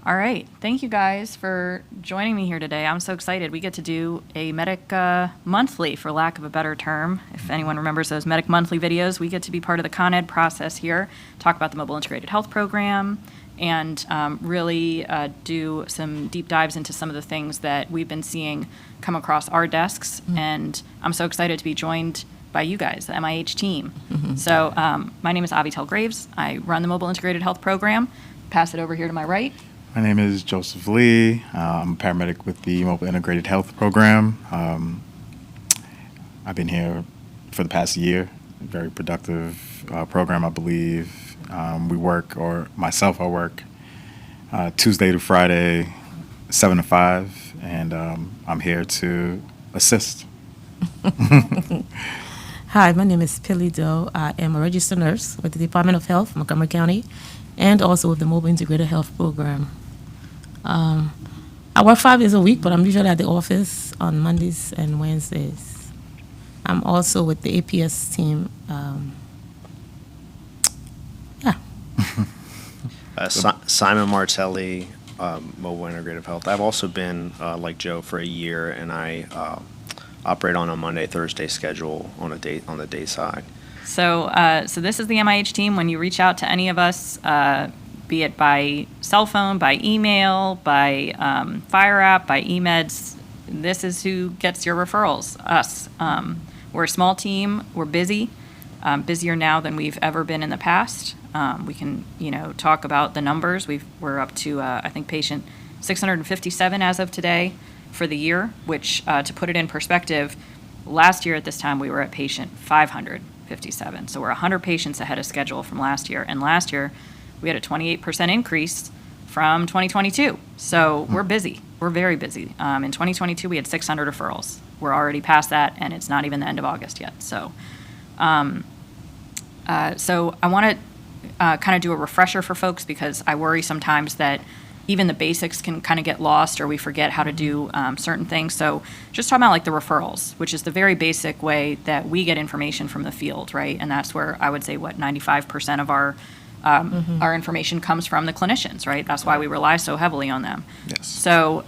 All right. Thank you guys for joining me here today. I'm so excited. We get to do a Medic Monthly, for lack of a better term. If anyone remembers those Medic Monthly videos, we get to be part of the Con Ed process here, talk about the Mobile Integrated Health Program, and really do some deep dives into some of the things that we've been seeing come across our desks. And I'm so excited to be joined by you guys, the MIH team. So my name is Avital Graves. I run the Mobile Integrated Health Program. Pass it over here to my right. My name is Joseph Lee. I'm a paramedic with the Mobile Integrated Health Program. I've been here for the past year. Very productive program, I believe. I work Tuesday to Friday, 7 to 5, and I'm here to assist. Hi, my name is Pilly Doe. I am a registered nurse with the Department of Health, Montgomery County, and also with the Mobile Integrated Health Program. I work 5 days a week, but I'm usually at the office on Mondays and Wednesdays. I'm also with the APS team. Simon Martelli, Mobile Integrative Health. I've also been, like Joe, for a year, and I operate on a Monday-Thursday schedule on the day side. So this is the MIH team. When you reach out to any of us, be it by cell phone, by email, by Fire App, by eMeds, this is who gets your referrals, us. We're a small team. We're busy, busier now than we've ever been in the past. We can, talk about the numbers. We're up to, I think, patient 657 as of today for the year, which, to put it in perspective, last year at this time we were at patient 557. So we're 100 patients ahead of schedule from last year. And last year we had a 28% increase from 2022. So we're busy. We're very busy. In 2022 we had 600 referrals. We're already past that, and it's not even the end of August yet. So, so I want to kind of do a refresher for folks, because I worry sometimes that even the basics can kind of get lost, or we forget how to do certain things. So just talking about like the referrals, which is the very basic way that we get information from the field, right? And that's where I would say 95% of our information comes from the clinicians, right? That's why we rely so heavily on them. Yes. So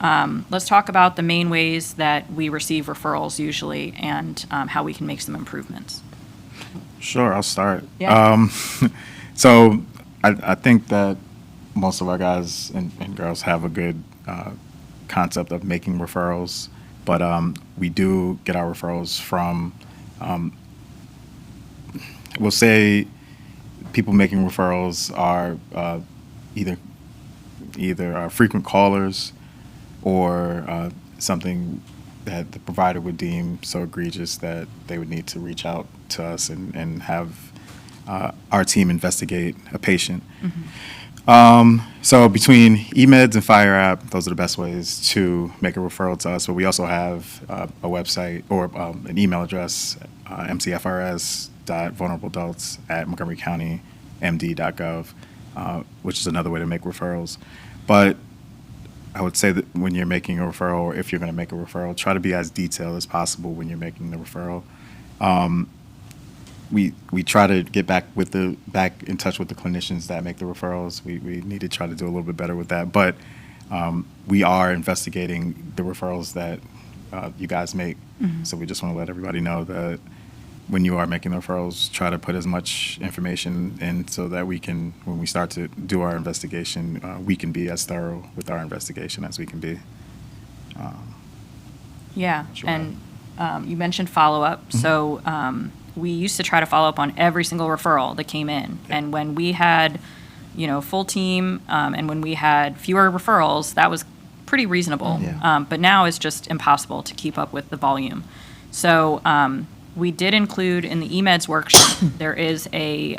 let's talk about the main ways that we receive referrals usually, and how we can make some improvements. Sure, I'll start. Yeah. So I think that most of our guys and girls have a good concept of making referrals, but we do get our referrals from, we'll say, people making referrals are either frequent callers or something that the provider would deem so egregious that they would need to reach out to us and have our team investigate a patient. So between eMeds and Fire App, those are the best ways to make a referral to us. But we also have a website or an email address, mcfrs.vulnerableadults@montgomerycountymd.gov, which is another way to make referrals. But I would say that when you're making a referral, or if you're going to make a referral, try to be as detailed as possible when you're making the referral. We try to get back in touch with the clinicians that make the referrals. We need to try to do a little bit better with that. But we are investigating the referrals that you guys make. So we just want to let everybody know that when you are making the referrals, try to put as much information in so that we can, when we start to do our investigation, we can be as thorough with our investigation as we can be. Yeah, Sure. and you mentioned follow-up. So we used to try to follow up on every single referral that came in. And when we had, full team, and when we had fewer referrals, that was pretty reasonable. Yeah. But now it's just impossible to keep up with the volume. So we did include in the eMeds workshop, there is a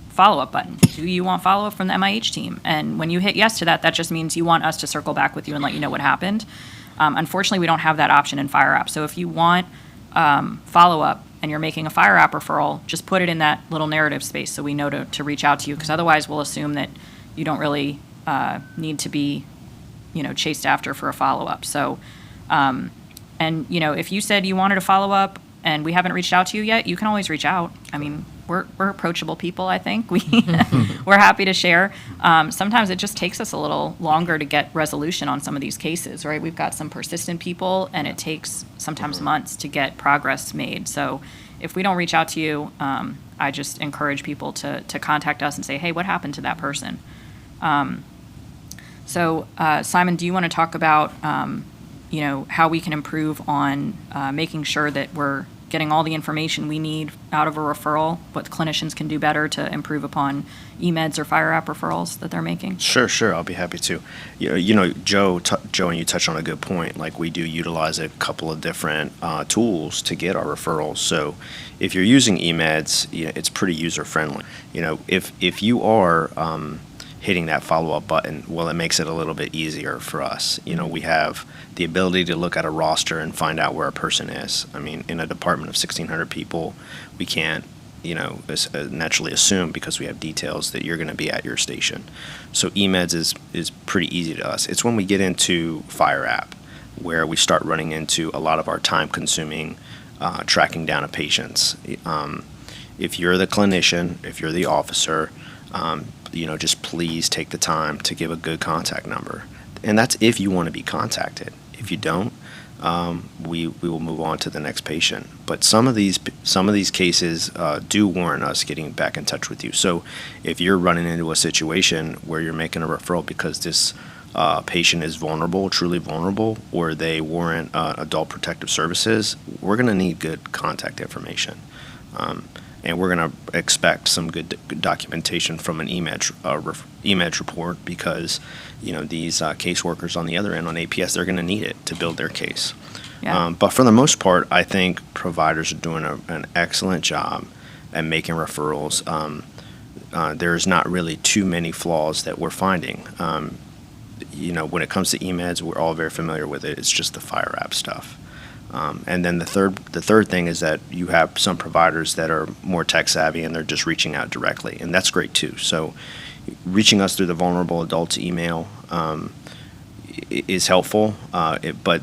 follow-up button. Do you want follow-up from the MIH team? And when you hit yes to that, that just means you want us to circle back with you and let you know what happened. Unfortunately, we don't have that option in Fire App. So if you want follow-up and you're making a Fire App referral, just put it in that little narrative space so we know to reach out to you, because otherwise we'll assume that you don't really need to be, chased after for a follow-up. So, and, if you said you wanted a follow-up and we haven't reached out to you yet, you can always reach out. I mean, we're approachable people. I think we're happy to share. Sometimes it just takes us a little longer to get resolution on some of these cases, right? We've got some persistent people, and it takes sometimes months to get progress made. So if we don't reach out to you, I just encourage people to contact us and say, hey, what happened to that person? So Simon, do you want to talk about how we can improve on making sure that we're getting all the information we need out of a referral, what clinicians can do better to improve upon eMeds or Fire App referrals that they're making? Sure. I'll be happy to. Joe and you touched on a good point. Like, we do utilize a couple of different tools to get our referrals. So if you're using eMeds, it's pretty user friendly. If you are hitting that follow-up button, well, it makes it a little bit easier for us. We have the ability to look at a roster and find out where a person is. I mean, in a department of 1,600 people, we can't, naturally assume, because we have details, that you're going to be at your station. So eMeds is pretty easy to us. It's when we get into Fire App where we start running into a lot of our time-consuming tracking down of patients. If you're the clinician, if you're the officer, just please take the time to give a good contact number. And that's if you want to be contacted. If you don't, we will move on to the next patient. But some of these cases do warrant us getting back in touch with you. So if you're running into a situation where you're making a referral because this patient is vulnerable, truly vulnerable, or they warrant adult protective services, we're going to need good contact information. And we're going to expect some good documentation from an eMeds report, because these caseworkers on the other end on APS, they're going to need it to build their case. Yeah. But for the most part, I think providers are doing an excellent job at making referrals. There's not really too many flaws that we're finding. When it comes to eMeds, we're all very familiar with it. It's just the Fire App stuff. And then the third thing is that you have some providers that are more tech savvy and they're just reaching out directly, and that's great too. So reaching us through the vulnerable adults email is helpful, but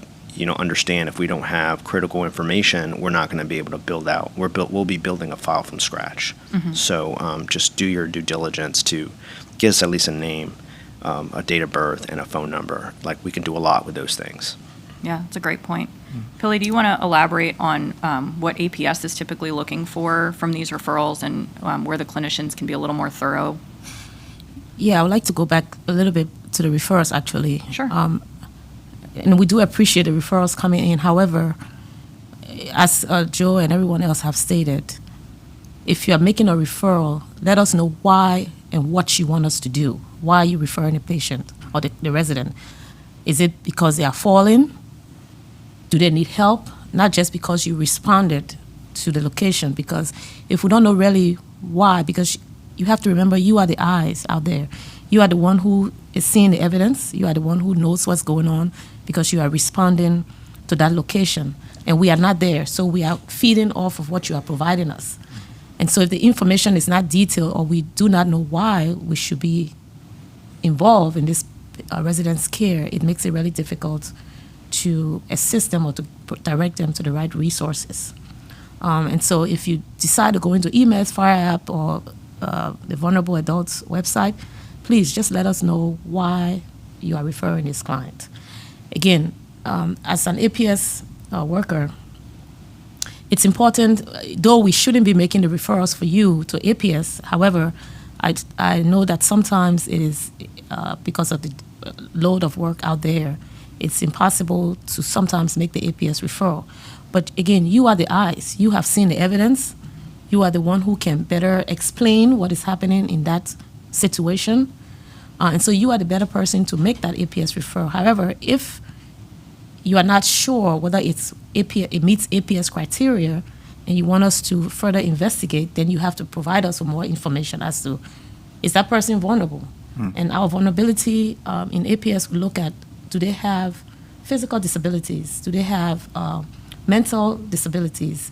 understand, if we don't have critical information, we're not going to be able to build out. We'll be building a file from scratch. Mm-hmm. So just do your due diligence to give us at least a name, a date of birth, and a phone number. Like, we can do a lot with those things. Yeah, that's a great point. Pili, do you want to elaborate on what APS is typically looking for from these referrals, and where the clinicians can be a little more thorough? Yeah, I would like to go back a little bit to the referrals, actually. Sure. And we do appreciate the referrals coming in. However, as Joe and everyone else have stated, if you are making a referral, let us know why and what you want us to do. Why are you referring a patient or the resident? Is it because they are falling? Do they need help? Not just because you responded to the location. Because if we don't know really why, because you have to remember, you are the eyes out there. You are the one who is seeing the evidence. You are the one who knows what's going on, because you are responding to that location. And we are not there, so we are feeding off of what you are providing us. And so if the information is not detailed, or we do not know why we should be involved in this resident's care, it makes it really difficult to assist them or to direct them to the right resources. And so if you decide to go into eMeds, Fire App, or the Vulnerable Adults website, please just let us know why you are referring this client. Again, as an APS worker, it's important, though we shouldn't be making the referrals for you to APS. However, I know that sometimes it is because of the load of work out there, it's impossible to sometimes make the APS referral. But again, you are the eyes. You have seen the evidence. You are the one who can better explain what is happening in that situation. And so you are the better person to make that APS referral. However, if you are not sure whether it meets APS criteria and you want us to further investigate, then you have to provide us with more information as to, is that person vulnerable? And our vulnerability in APS, we look at, do they have physical disabilities? Do they have mental disabilities?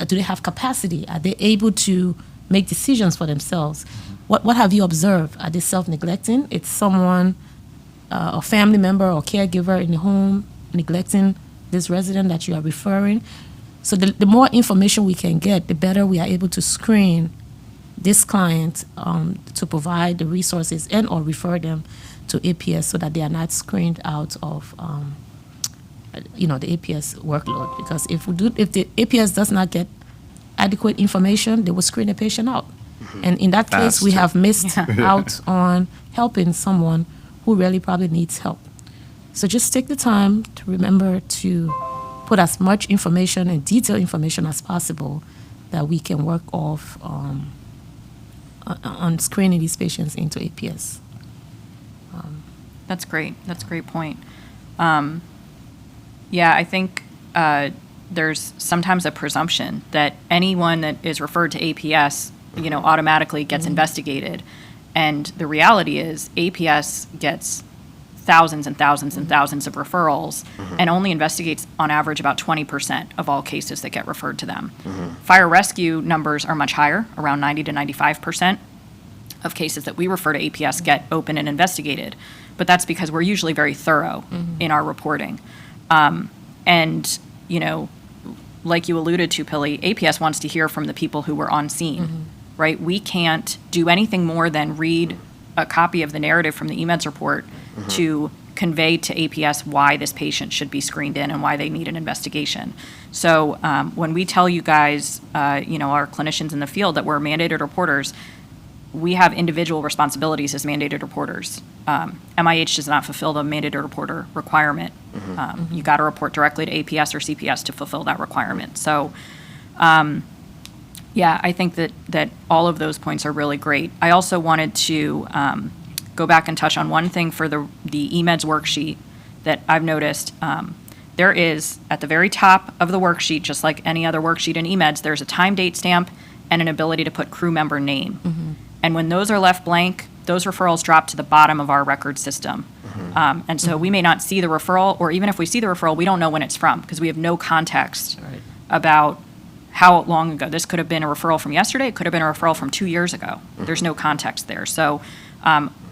Do they have capacity? Are they able to make decisions for themselves? What have you observed? Are they self-neglecting? It's someone, a family member or caregiver in the home neglecting this resident that you are referring. So the more information we can get, the better we are able to screen this client to provide the resources and or refer them to APS so that they are not screened out of the APS workload. Because if the APS does not get adequate information, they will screen a patient out. And in that case, we Fast. have missed out on helping someone who really probably needs help. So just take the time to remember to put as much information and detailed information as possible that we can work off on screening these patients into APS. That's great. That's a great point. Yeah, I think there's sometimes a presumption that anyone that is referred to APS, automatically gets investigated. And the reality is APS gets thousands and thousands and thousands of referrals and only investigates on average about 20% of all cases that get referred to them. Fire rescue numbers are much higher, around 90 to 95% of cases that we refer to APS get open and investigated. But that's because we're usually very thorough in our reporting. And, like you alluded to, Pili, APS wants to hear from the people who were on scene, right? We can't do anything more than read a copy of the narrative from the EMEDS report to convey to APS why this patient should be screened in and why they need an investigation. So when we tell you guys, our clinicians in the field that we're mandated reporters, we have individual responsibilities as mandated reporters. MIH does not fulfill the mandated reporter requirement. You got to report directly to APS or CPS to fulfill that requirement. So, I think that all of those points are really great. I also wanted to go back and touch on one thing for the EMEDS worksheet that I've noticed. There is, at the very top of the worksheet, just like any other worksheet in EMEDS, there's a time date stamp and an ability to put crew member name. And when those are left blank, those referrals drop to the bottom of our record system. And so we may not see the referral, or even if we see the referral, we don't know when it's from because we have no context about how long ago. This could have been a referral from yesterday. It could have been a referral from 2 years ago. There's no context there. So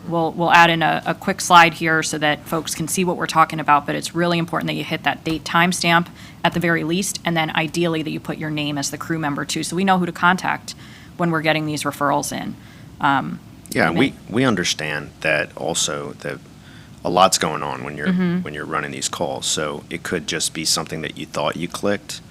we'll add in a quick slide here so that folks can see what we're talking about, but it's really important that you hit that date timestamp at the very least, and then ideally that you put your name as the crew member too, so we know who to contact when we're getting these referrals in. We understand that also that a lot's going on when you're running these calls. So it could just be something that you thought you clicked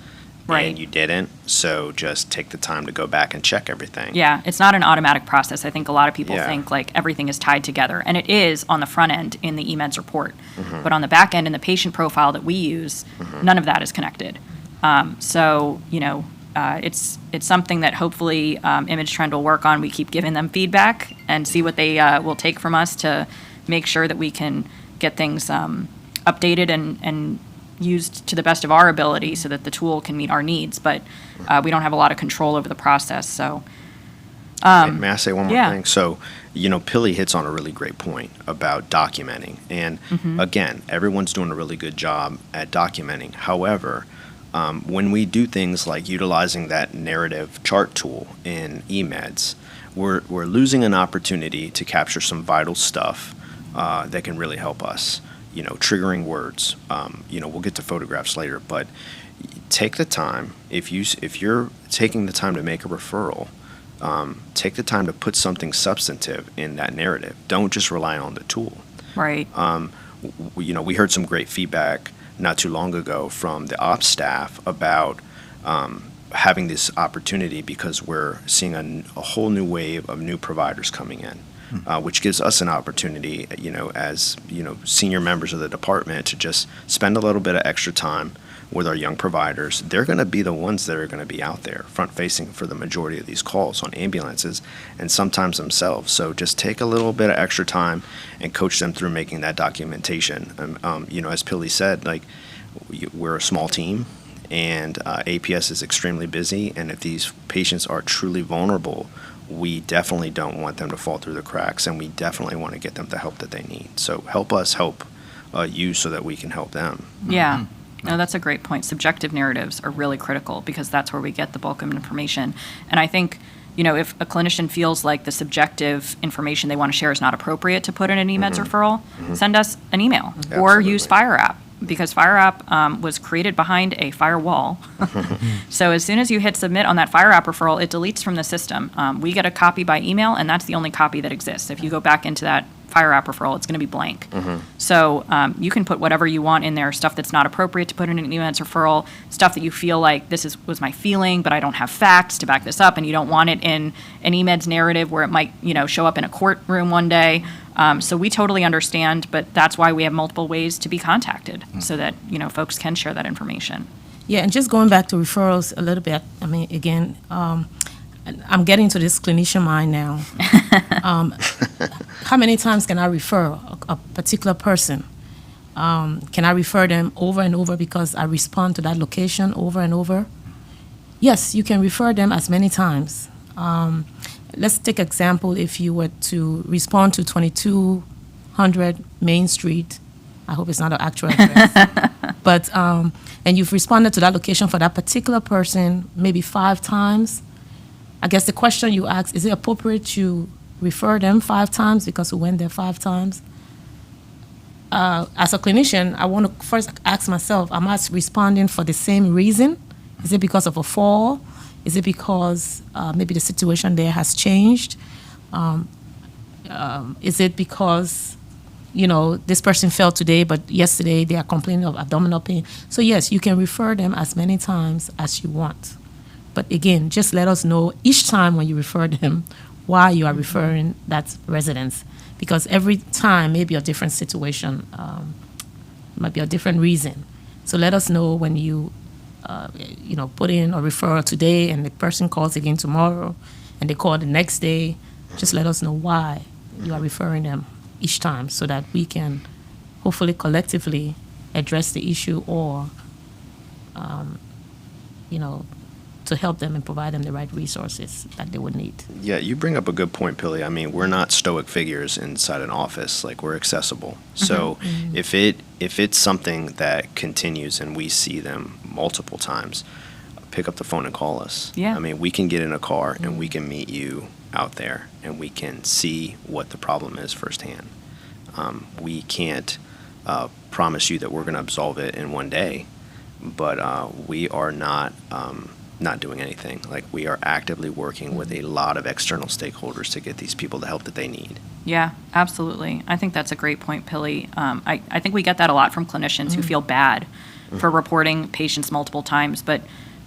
and you didn't. So just take the time to go back and check everything. Yeah, it's not an automatic process. I think a lot of people think like everything is tied together, and it is on the front end in the EMEDS report. But on the back end in the patient profile that we use, none of that is connected. It's something that hopefully Image Trend will work on. We keep giving them feedback and see what they will take from us to make sure that we can get things updated and used to the best of our ability so that the tool can meet our needs. But we don't have a lot of control over the process. So, May I say one more yeah. thing? So, Pili hits on a really great point about documenting. And again, everyone's doing a really good job at documenting. However, when we do things like utilizing that narrative chart tool in EMEDS, we're losing an opportunity to capture some vital stuff that can really help us. Triggering words. We'll get to photographs later, but take the time. If you're taking the time to make a referral, take the time to put something substantive in that narrative. Don't just rely on the tool. right. We heard some great feedback not too long ago from the ops staff about having this opportunity because we're seeing a whole new wave of new providers coming in, which gives us an opportunity, as senior members of the department to just spend a little bit of extra time with our young providers. They're going to be the ones that are going to be out there front facing for the majority of these calls on ambulances and sometimes themselves. So just take a little bit of extra time and coach them through making that documentation. As Pili said, we're a small team and APS is extremely busy. And if these patients are truly vulnerable, we definitely don't want them to fall through the cracks, and we definitely want to get them the help that they need. So help us help you so that we can help them. Yeah. No, that's a great point. Subjective narratives are really critical because that's where we get the bulk of information. And I think, if a clinician feels like the subjective information they want to share is not appropriate to put in an EMEDS referral, send us an email or use Absolutely. Fire App. because FireApp was created behind a firewall. So as soon as you hit submit on that FireApp referral, it deletes from the system. We get a copy by email, and that's the only copy that exists. If you go back into that FireApp referral, it's going to be blank. So you can put whatever you want in there, stuff that's not appropriate to put in an EMEDS referral, stuff that you feel like was my feeling, but I don't have facts to back this up, and you don't want it in an EMEDS narrative where it might, show up in a courtroom one day. So we totally understand, but that's why we have multiple ways to be contacted so that, folks can share that information. Yeah, and just going back to referrals a little bit, I mean, again, I'm getting to this clinician mind now. How many times can I refer a particular person? Can I refer them over and over because I respond to that location over and over? Yes, you can refer them as many times. Let's take example, if you were to respond to 2200 Main Street, I hope it's not an actual address, but, and you've responded to that location for that particular person maybe 5 times. I guess the question you ask, is it appropriate to refer them 5 times because we went there 5 times? As a clinician, I want to first ask myself, am I responding for the same reason? Is it because of a fall? Is it because maybe the situation there has changed? Is it because, this person fell today, but yesterday they are complaining of abdominal pain? So yes, you can refer them as many times as you want. But again, just let us know each time when you refer them why you are referring that residence. Because every time may be a different situation, might be a different reason. So let us know when you put in a referral today and the person calls again tomorrow and they call the next day. Just let us know why you are referring them each time so that we can hopefully collectively address the issue or, to help them and provide them the right resources that they would need. Yeah, you bring up a good point, Pilly. I mean, we're not stoic figures inside an office. Like, we're accessible. So if it's something that continues and we see them multiple times, pick up the phone and call us. Yeah. I mean, we can get in a car and we can meet you out there and we can see what the problem is firsthand. We can't promise you that we're going to absolve it in one day, but we are not doing anything. Like, we are actively working with a lot of external stakeholders to get these people the help that they need. Yeah, absolutely. I think that's a great point, Pilly. I think we get that a lot from clinicians who feel bad for reporting patients multiple times. But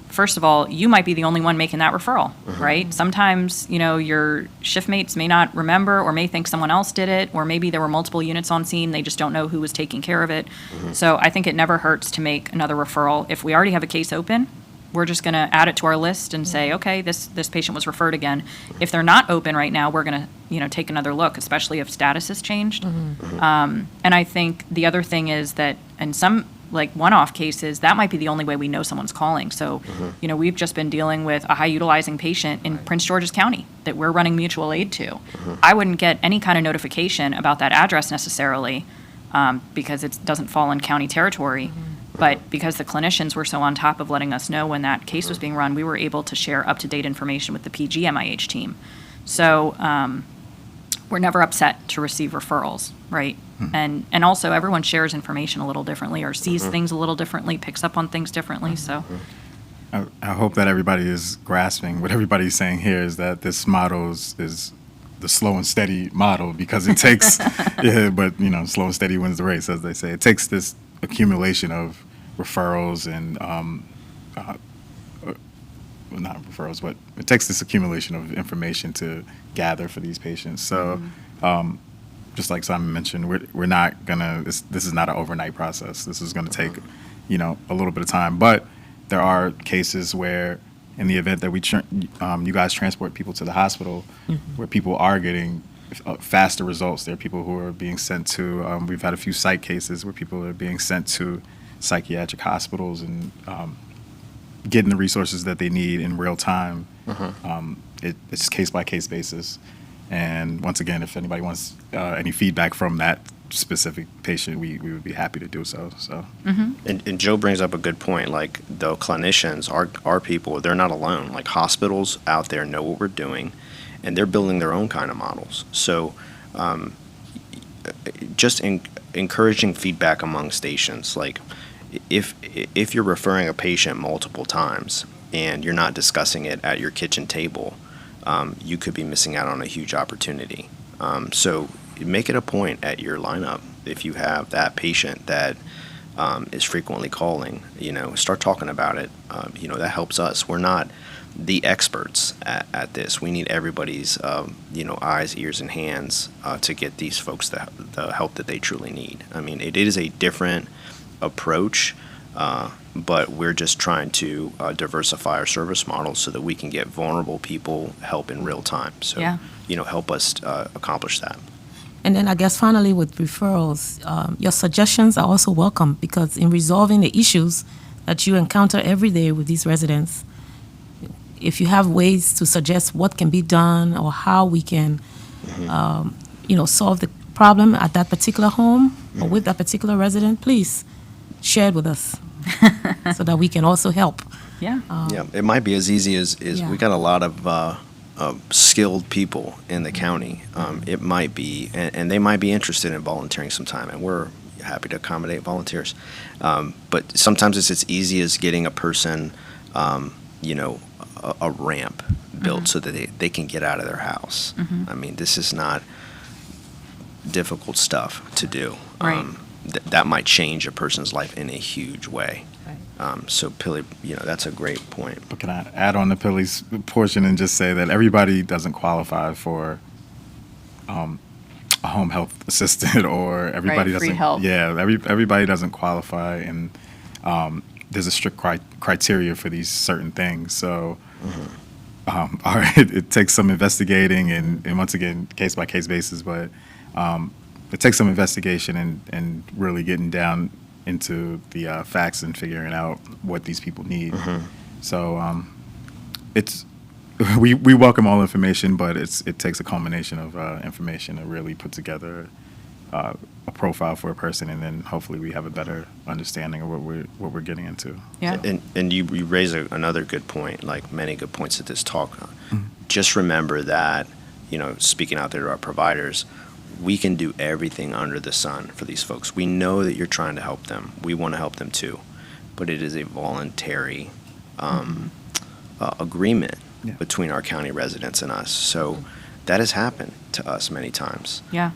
first of all, you might be the only one making that referral, right? Sometimes, your shift mates may not remember or may think someone else did it, or maybe there were multiple units on scene. They just don't know who was taking care of it. So I think it never hurts to make another referral. If we already have a case open, we're just going to add it to our list and say, okay, this patient was referred again. If they're not open right now, we're going to, take another look, especially if status has changed. And I think the other thing is that in some one-off cases, that might be the only way we know someone's calling. So, we've just been dealing with a high-utilizing patient in Prince George's County that we're running mutual aid to. I wouldn't get any kind of notification about that address necessarily because it doesn't fall in county territory. But because the clinicians were so on top of letting us know when that case was being run, we were able to share up-to-date information with the PGMIH team. So we're never upset to receive referrals, right? And also everyone shares information a little differently or sees things a little differently, picks up on things differently. So I hope that everybody is grasping what everybody's saying here is that this model is the slow and steady model because it takes, slow and steady wins the race, as they say. It takes this accumulation of referrals and not referrals, but it takes this accumulation of information to gather for these patients. So just like Simon mentioned, we're not gonna, this is not an overnight process. This is gonna take, a little bit of time, but there are cases where in the event that you guys transport people to the hospital where people are getting faster results. There are people who are being sent to, we've had a few psych cases where people are being sent to psychiatric hospitals and getting the resources that they need in real time. It's case-by-case basis. And once again, if anybody wants any feedback from that specific patient, we would be happy to do so. And Joe brings up a good point. Like, the clinicians, our people, they're not alone. Like, hospitals out there know what we're doing, and they're building their own kind of models. So encouraging feedback among stations. Like, if you're referring a patient multiple times and you're not discussing it at your kitchen table, you could be missing out on a huge opportunity. So make it a point at your lineup if you have that patient that is frequently calling. Start talking about it. That helps us. We're not the experts at this. We need everybody's eyes, ears, and hands to get these folks the help that they truly need. I mean, it is a different approach, but we're just trying to diversify our service models so that we can get vulnerable people help in real time. So, Yeah. Help us accomplish that. And then I guess finally with referrals, your suggestions are also welcome, because in resolving the issues that you encounter every day with these residents, if you have ways to suggest what can be done or how we can, solve the problem at that particular home or with that particular resident, please share it with us so that we can also help. Yeah. Yeah, it might be as easy as Yeah. we got a lot of skilled people in the county. It might be, and they might be interested in volunteering some time, and we're happy to accommodate volunteers. But sometimes it's as easy as getting a person, a ramp built so that they can get out of their house. I mean, this is not difficult stuff to do. Right. That might change a person's life in a huge way. So Pili, that's a great point. But can I add on to Pili's portion and just say that everybody doesn't qualify for a home health assistant, or everybody Right, free doesn't. help. Yeah, everybody doesn't qualify, and there's a strict criteria for these certain things. So, it takes some investigating, and once again, case by case basis, but it takes some investigation and really getting down into the facts and figuring out what these people need. So it's we welcome all information, but it takes a culmination of information to really put together a profile for a person, and then hopefully we have a better understanding of what we're getting into. Yeah. And you raise another good point, like many good points at this talk. Just remember that, speaking out there to our providers, we can do everything under the sun for these folks. We know that you're trying to help them. We want to help them too. But it is a voluntary agreement Yeah. between our county residents and us. So that has happened to us many times. Yeah.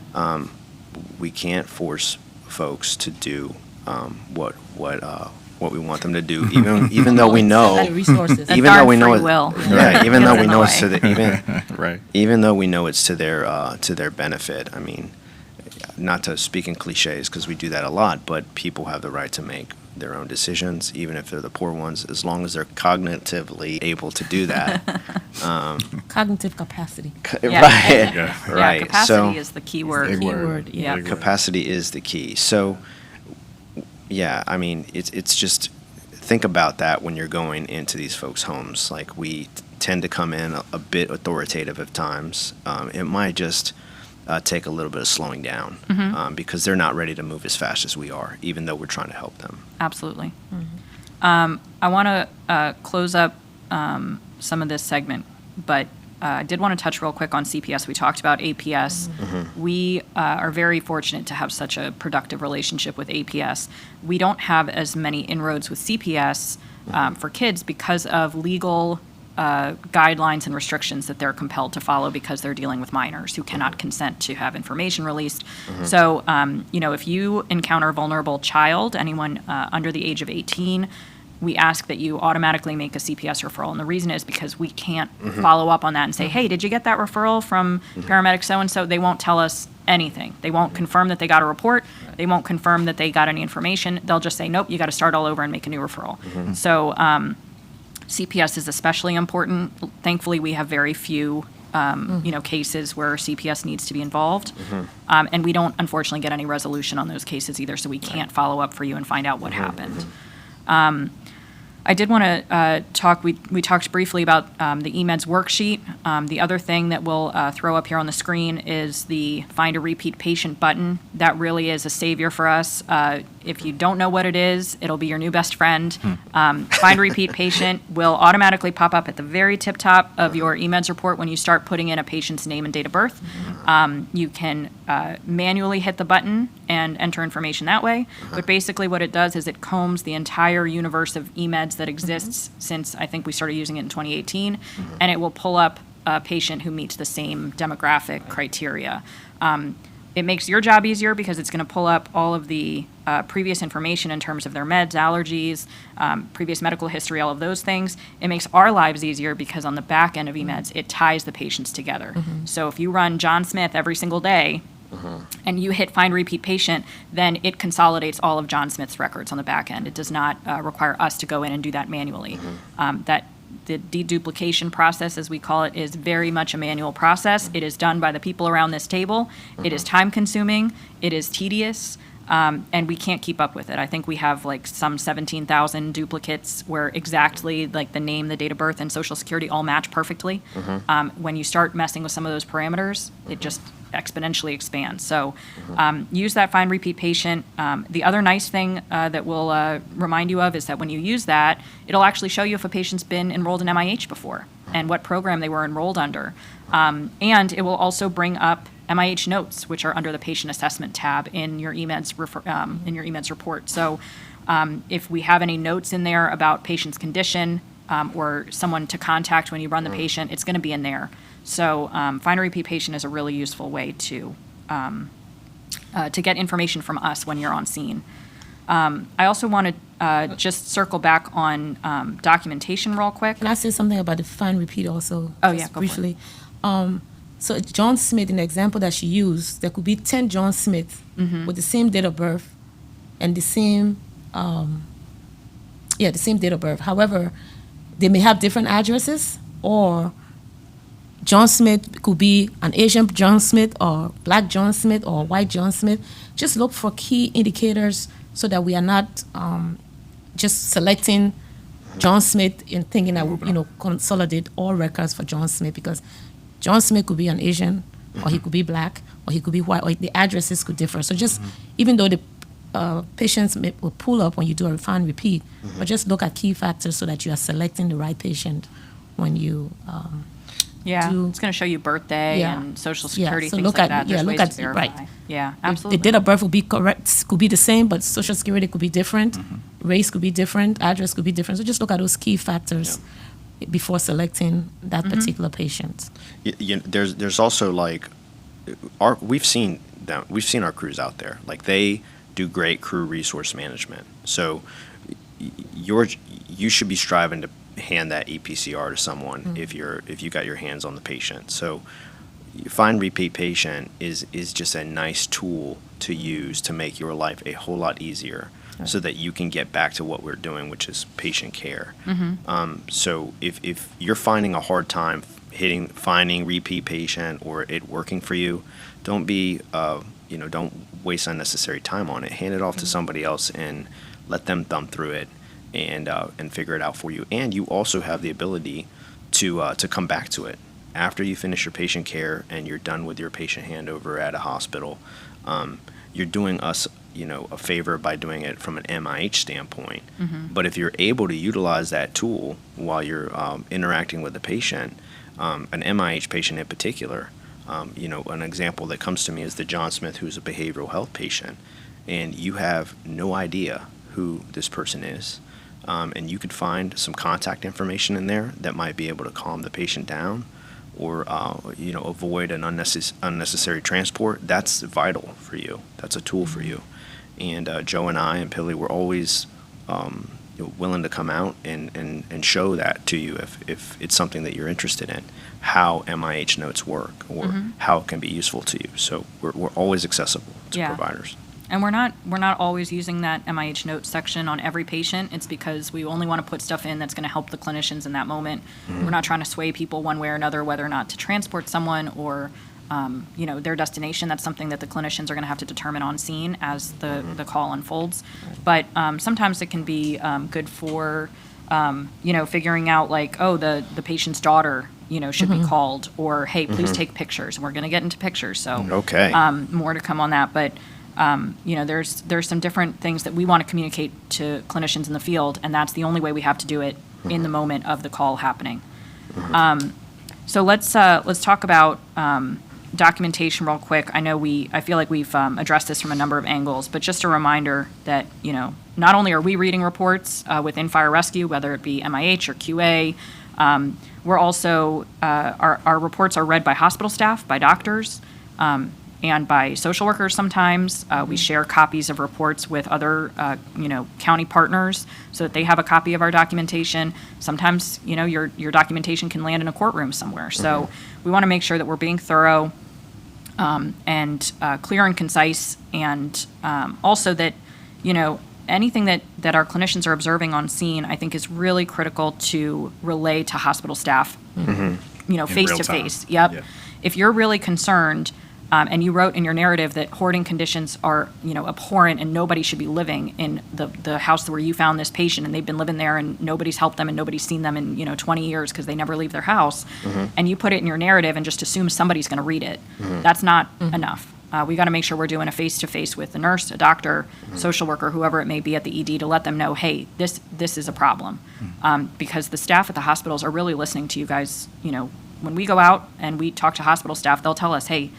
We can't force folks to do what we want them to do, even though we know, The resources. That's even though our we know free it, will. yeah, even though Gets we in know the it's to way. the, Right. even though we know it's to their benefit. I mean, not to speak in cliches, because we do that a lot, but people have the right to make their own decisions, even if they're the poor ones, as long as they're cognitively able to do that. Cognitive capacity. Yeah. Right, Yeah. right. Yeah, capacity So is the key word. Big Keyword, yeah. Big word. capacity is the key. So, yeah, I mean, it's just think about that when you're going into these folks' homes. Like, we tend to come in a bit authoritative at times. It might just take a little bit of slowing down because they're not ready to move as fast as we are, even though we're trying to help them. Absolutely. I want to close up some of this segment, but I did want to touch real quick on CPS. We talked about APS. We are very fortunate to have such a productive relationship with APS. We don't have as many inroads with CPS for kids because of legal guidelines and restrictions that they're compelled to follow because they're dealing with minors who cannot consent to have information released. So, if you encounter a vulnerable child, anyone under the age of 18, we ask that you automatically make a CPS referral. And the reason is because we can't follow up on that and say, hey, did you get that referral from paramedic so-and-so? They won't tell us anything. They won't confirm that they got a report. They won't confirm that they got any information. They'll just say, nope, you got to start all over and make a new referral. So CPS is especially important. Thankfully, we have very few cases where CPS needs to be involved. And we don't, unfortunately, get any resolution on those cases either, so we can't follow up for you and find out what happened. I did want to talk, we talked briefly about the eMeds worksheet. The other thing that we'll throw up here on the screen is the Find a Repeat Patient button. That really is a savior for us. If you don't know what it is, it'll be your new best friend. Find a Repeat Patient will automatically pop up at the very tip top of your eMeds report when you start putting in a patient's name and date of birth. You can manually hit the button and enter information that way. But basically what it does is it combs the entire universe of eMeds that exists since I think we started using it in 2018, and it will pull up a patient who meets the same demographic criteria. It makes your job easier because it's going to pull up all of the previous information in terms of their meds, allergies, previous medical history, all of those things. It makes our lives easier because on the back end of eMeds, it ties the patients together. So if you run John Smith every single day, and you hit find repeat patient, then it consolidates all of John Smith's records on the back end. It does not require us to go in and do that manually. The deduplication process, as we call it, is very much a manual process. It is done by the people around this table. It is time consuming. It is tedious. And we can't keep up with it. I think we have like some 17,000 duplicates where exactly like the name, the date of birth, and social security all match perfectly. When you start messing with some of those parameters, it just exponentially expands. So use that find repeat patient. The other nice thing that we'll remind you of is that when you use that, it'll actually show you if a patient's been enrolled in MIH before and what program they were enrolled under. And it will also bring up MIH notes, which are under the patient assessment tab in your eMeds report. So if we have any notes in there about patient's condition or someone to contact when you run the patient, it's going to be in there. So find a repeat patient is a really useful way to get information from us when you're on scene. I also want to just circle back on documentation real quick. Can I say something about the find repeat also? Oh, just yeah, go for it. briefly. So John Smith, in the example that she used, there could be 10 John Smith with the same date of birth and the same date of birth. However, they may have different addresses, or John Smith could be an Asian John Smith or Black John Smith or white John Smith. Just look for key indicators so that we are not just selecting John Smith and thinking that we consolidate all records for John Smith, because John Smith could be an Asian, or he could be Black, or he could be white, or the addresses could differ. So just even though the patients will pull up when you do a find repeat, but just look at key factors so that you are selecting the right patient when you do. It's going to show you birthday and social security, so things look like at that. There's ways to verify. right. Yeah, The absolutely. date of birth will be correct, could be the same, but social security could be different, race could be different, address could be different. So just look at those key factors before selecting that particular patient. There's also like we've seen our crews out there, like they do great crew resource management. So you should be striving to hand that EPCR to someone if you got your hands on the patient. So find repeat patient is just a nice tool to use to make your life a whole lot easier, so that you can get back to what we're doing, which is patient care. So if you're finding a hard time finding repeat patient or it working for you, don't don't waste unnecessary time on it. Hand it off to somebody else and let them thumb through it and figure it out for you. And you also have the ability to come back to it after you finish your patient care and you're done with your patient handover at a hospital. You're doing us a favor by doing it from an MIH standpoint. But if you're able to utilize that tool while you're interacting with the patient, an MIH patient in particular, an example that comes to me is the John Smith who's a behavioral health patient, and you have no idea who this person is. And you could find some contact information in there that might be able to calm the patient down or avoid an unnecessary transport. That's vital for you. That's a tool for you. And Joe and I and Pilly were always willing to come out and show that to you if it's something that you're interested in, how MIH notes work or how it can be useful to you. So we're always accessible to providers. And we're not always using that MIH notes section on every patient. It's because we only want to put stuff in that's going to help the clinicians in that moment. We're not trying to sway people one way or another whether or not to transport someone or their destination. That's something that the clinicians are going to have to determine on scene as the call unfolds. But sometimes it can be good for figuring out like, oh, the patient's daughter should be called, or hey, please take pictures. And we're going to get into pictures, so more to come on that. But there's some different things that we want to communicate to clinicians in the field, and that's the only way we have to do it in the moment of the call happening. So let's talk about documentation real quick. I feel like we've addressed this from a number of angles, but just a reminder that, not only are we reading reports within fire rescue, whether it be MIH or QA, we're also, our reports are read by hospital staff, by doctors, and by social workers sometimes. We share copies of reports with other, county partners so that they have a copy of our documentation. Sometimes, your documentation can land in a courtroom somewhere. So we want to make sure that we're being thorough and clear and concise, and also that, anything that our clinicians are observing on scene, I think is really critical to relay to hospital staff, face real to time. face. Yep. Yeah. If you're really concerned, and you wrote in your narrative that hoarding conditions are, abhorrent and nobody should be living in the house where you found this patient, and they've been living there and nobody's helped them and nobody's seen them in, 20 years because they never leave their house, and you put it in your narrative and just assume somebody's going to read it, that's not enough. We got to make sure we're doing a face-to-face with the nurse, a doctor, social worker, whoever it may be at the ED, to let them know, hey, this is a problem. Because the staff at the hospitals are really listening to you guys. When we go out and we talk to hospital staff, they'll tell us, hey,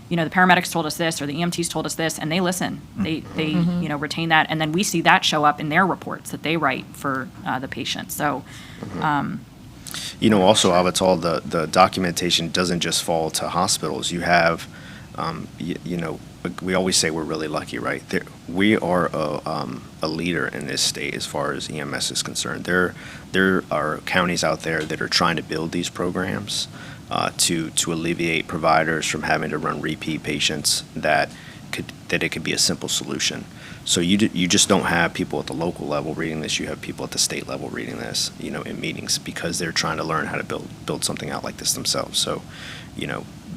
the paramedics told us this, or the EMTs told us this, and they listen. They retain that, and then we see that show up in their reports that they write for the patient. So, Also, Avital, the documentation doesn't just fall to hospitals. You have, we always say we're really lucky, right? We are a leader in this state as far as EMS is concerned. There are counties out there that are trying to build these programs to alleviate providers from having to run repeat patients, that it could be a simple solution. So you just don't have people at the local level reading this. You have people at the state level reading this, in meetings, because they're trying to learn how to build something out like this themselves. So,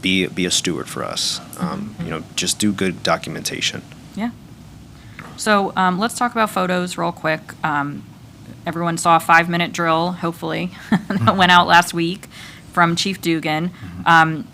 be a steward for us. Just do good documentation. yeah. So let's talk about photos real quick. Everyone saw a 5-minute drill, hopefully, that went out last week from Chief Dugan.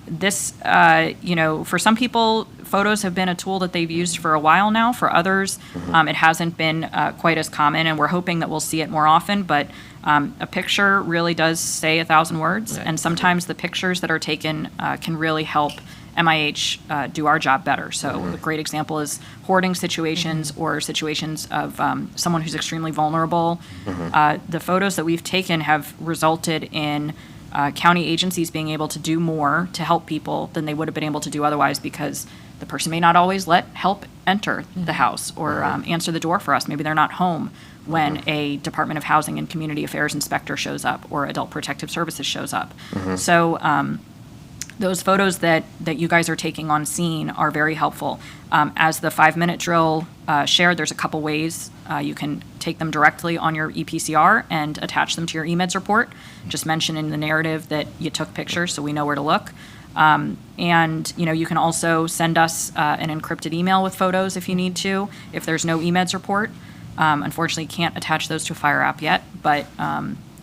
This, for some people, photos have been a tool that they've used for a while now. For others, it hasn't been quite as common, and we're hoping that we'll see it more often. But a picture really does say 1,000 words, and sometimes the pictures that are taken can really help MIH do our job better. So a great example is hoarding situations or situations of someone who's extremely vulnerable. The photos that we've taken have resulted in county agencies being able to do more to help people than they would have been able to do otherwise, because the person may not always let help enter the house or answer the door for us. Maybe they're not home when a Department of Housing and Community Affairs inspector shows up or Adult Protective Services shows up. So those photos that you guys are taking on scene are very helpful. As the 5-minute drill shared, there's a couple ways. You can take them directly on your EPCR and attach them to your eMeds report. Just mention in the narrative that you took pictures so we know where to look. And you can also send us an encrypted email with photos if you need to, if there's no eMeds report. Unfortunately, can't attach those to a Fire app yet, but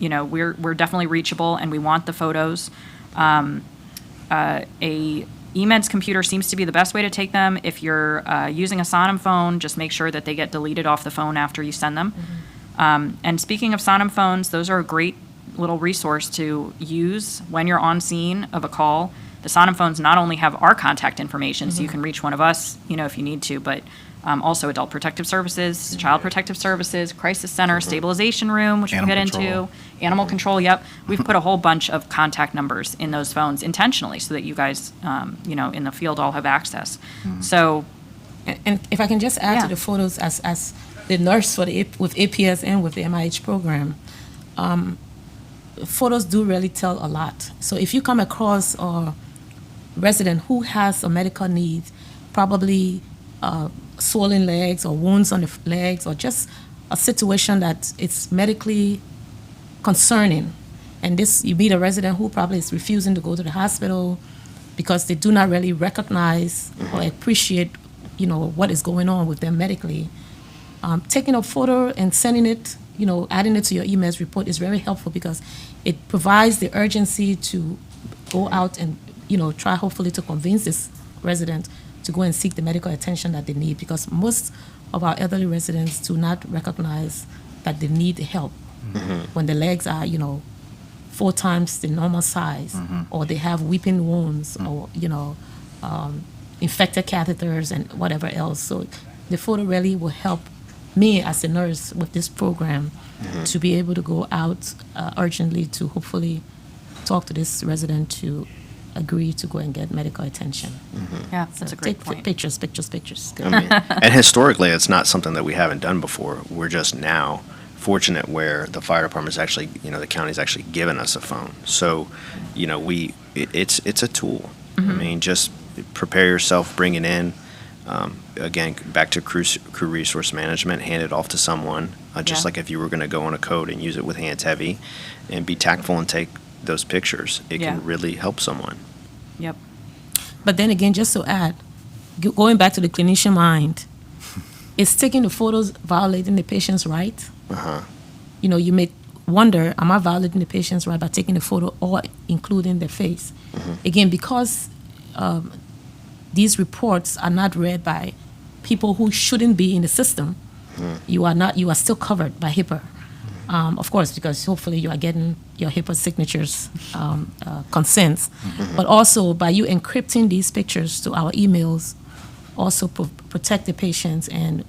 we're definitely reachable, and we want the photos. A eMeds computer seems to be the best way to take them. If you're using a Sonim phone, just make sure that they get deleted off the phone after you send them. And speaking of Sonim phones, those are a great little resource to use when you're on scene of a call. The Sonim phones not only have our contact information, so you can reach one of us, if you need to, but also Adult Protective Services, Child Protective Services, Crisis Center, Stabilization Room, which we'll get into, Animal Control, yep. We've put a whole bunch of contact numbers in those phones intentionally so that you guys, in the field all have access. So, And if I can just add Yeah. to the photos, as the nurse with APS and with the MIH program, photos do really tell a lot. So if you come across a resident who has a medical need, probably swollen legs or wounds on the legs, or just a situation that it's medically concerning, and you meet a resident who probably is refusing to go to the hospital because they do not really recognize or appreciate what is going on with them medically, taking a photo and sending it, adding it to your eMeds report is very helpful, because it provides the urgency to go out and try hopefully to convince this resident to go and seek the medical attention that they need, because most of our elderly residents do not recognize that they need help when the legs are 4 times the normal size, or they have weeping wounds, or infected catheters and whatever else. So the photo really will help me as a nurse with this program to be able to go out urgently to hopefully talk to this resident to agree to go and get medical attention. Yeah, So that's a great take point. pictures. I mean, and historically, it's not something that we haven't done before. We're just now fortunate where the fire department's actually, the county's actually given us a phone. So, it's a tool. I mean, just prepare yourself, bring it in. Again, back to crew resource management, hand it off to someone, just Yeah. like if you were going to go on a code and use it with hands heavy, and be tactful and take those pictures. It Yeah. can really help someone. Yep. But then again, just to add, going back to the clinician mind, is taking the photos violating the patient's right? You may wonder, am I violating the patient's right by taking the photo or including their face? Again, because these reports are not read by people who shouldn't be in the system, you are still covered by HIPAA. Of course, because hopefully you are getting your HIPAA signatures, consents, but also by you encrypting these pictures to our emails, also protect the patients, and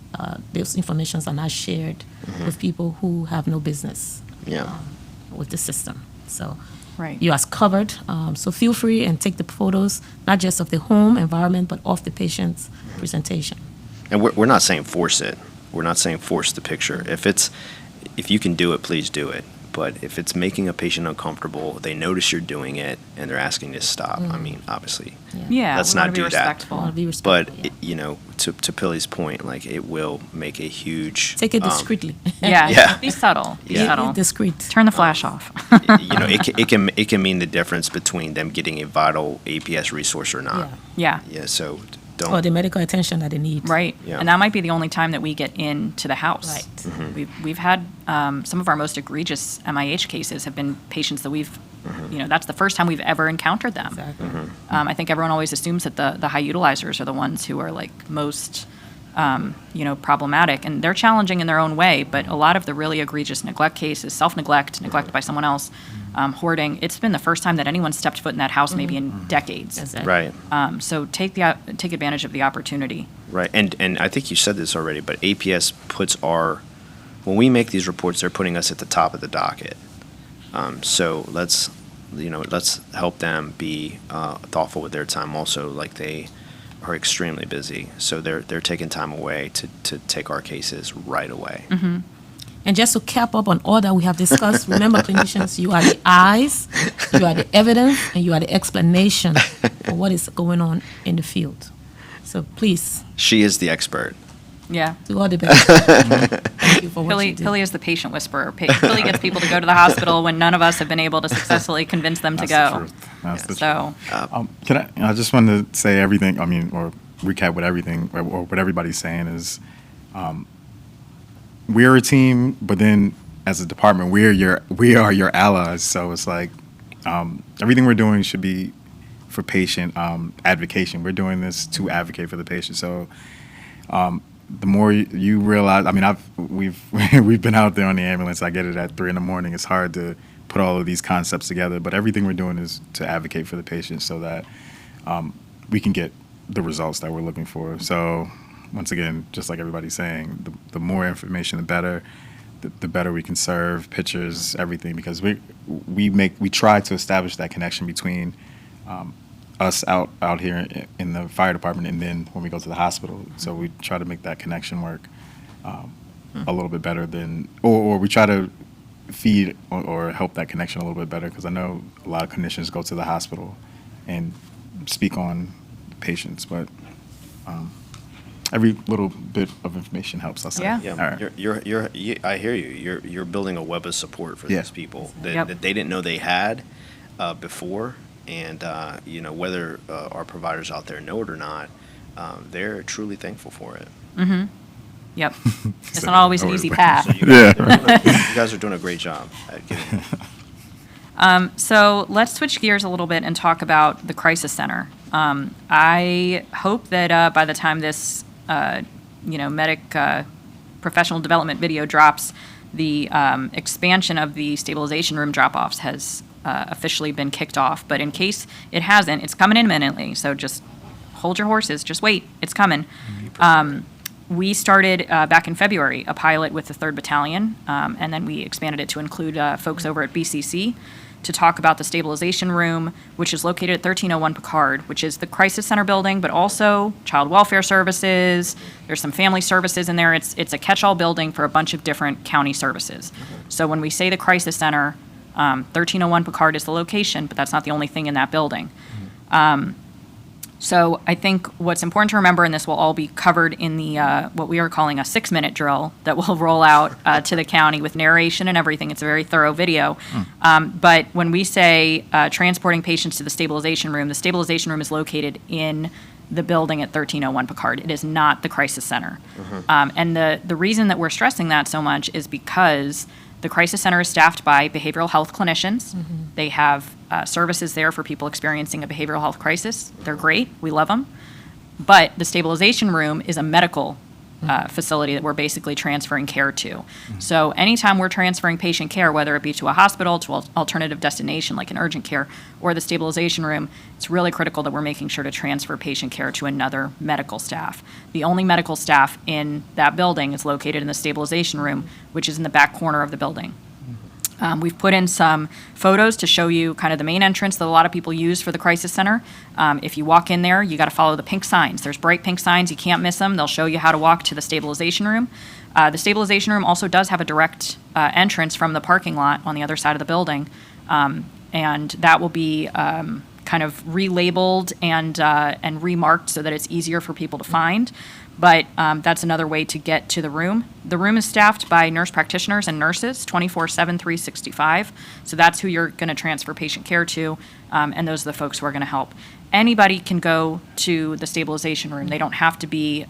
those informations are not shared with people who have no business Yeah. with the system. So Right. you are covered. So feel free and take the photos, not just of the home environment, but of the patient's presentation. And we're not saying force it. We're not saying force the picture. If you can do it, please do it. But if it's making a patient uncomfortable, they notice you're doing it, and they're asking you to stop. I mean, obviously, Yeah, let's we wanna not be do that. respectful. I want to be But respectful. to Pilly's point, like it will make a huge. Take it discreetly. Yeah. Yeah. Be subtle. Be Yeah. subtle. Discreet. Turn the flash off. It can mean the difference between them getting a vital APS resource or not. Yeah. Yeah. Yeah. So Or don't. the medical attention that they need. Right. Yeah. And that might be the only time that we get into the house. Right. We've had some of our most egregious MIH cases have been patients that we've, that's the first time we've ever encountered them. Exactly. I think everyone always assumes that the high utilizers are the ones who are like most, problematic, and they're challenging in their own way. But a lot of the really egregious neglect cases, neglect by someone else, hoarding. It's been the first time that anyone stepped foot in that house maybe in decades. That's it. Right. So take advantage of the opportunity. Right, and I think you said this already, but APS puts when we make these reports, they're putting us at the top of the docket. So let's help them be thoughtful with their time. Also, like they are extremely busy, so they're taking time away to take our cases right away. And just to cap up on all that we have discussed, remember, clinicians, you are the eyes, you are the evidence, and you are the explanation for what is going on in the field. So please, She is the expert. Yeah. do all the best. Thank you for what you do. Pilly is the patient whisperer. Pilly gets people to go to the hospital when none of us have been able to successfully convince them to That's the go. truth. That's the truth. So, I just wanted to say everything, or recap what everything, or what everybody's saying is, we're a team, but then as a department, we are your allies. So it's like, everything we're doing should be for patient advocacy. We're doing this to advocate for the patient. So the more you realize, we've been out there on the ambulance. I get it at 3 a.m. It's hard to put all of these concepts together, but everything we're doing is to advocate for the patient so that we can get the results that we're looking for. So once again, just like everybody's saying, the more information, the better. The better we can serve, pictures, everything, because we try to establish that connection between us out here in the fire department and then when we go to the hospital. So we try to make that connection work a little bit better than, or we try to feed or help that connection a little bit better, because I know a lot of clinicians go to the hospital and speak on patients, but every little bit of information helps us. Yeah. Yeah, All right. I hear you. You're building a web of support for Yeah. these people Yep. that they didn't know they had before, and whether our providers out there know it or not, they're truly thankful for it. yep. It's not always an easy path. So you guys are doing a great job at getting. So let's switch gears a little bit and talk about the crisis center. I hope that by the time this, medic professional development video drops, the expansion of the stabilization room drop-offs has officially been kicked off. But in case it hasn't, it's coming imminently. So just hold your horses, just wait, it's coming. We started back in February a pilot with the 3rd Battalion, and then we expanded it to include folks over at BCC to talk about the stabilization room, which is located at 1301 Picard, which is the crisis center building, but also child welfare services. There's some family services in there. It's a catch-all building for a bunch of different county services. So when we say the crisis center, 1301 Picard is the location, but that's not the only thing in that building. So I think what's important to remember, and this will all be covered in the what we are calling a 6-minute drill that will roll out to the county with narration and everything. It's a very thorough video. But when we say transporting patients to the stabilization room is located in the building at 1301 Picard. It is not the crisis center. And the reason that we're stressing that so much is because the crisis center is staffed by behavioral health clinicians. They have services there for people experiencing a behavioral health crisis. They're great. We love them. But the stabilization room is a medical facility that we're basically transferring care to. So anytime we're transferring patient care, whether it be to a hospital, to an alternative destination like an urgent care, or the stabilization room, it's really critical that we're making sure to transfer patient care to another medical staff. The only medical staff in that building is located in the stabilization room, which is in the back corner of the building. We've put in some photos to show you kind of the main entrance that a lot of people use for the crisis center. If you walk in there, you got to follow the pink signs. There's bright pink signs. You can't miss them. They'll show you how to walk to the stabilization room. The stabilization room also does have a direct entrance from the parking lot on the other side of the building. And that will be kind of relabeled and remarked so that it's easier for people to find. But that's another way to get to the room. The room is staffed by nurse practitioners and nurses 24/7, 365. So that's who you're going to transfer patient care to, and those are the folks who are going to help. Anybody can go to the stabilization room. They don't have to be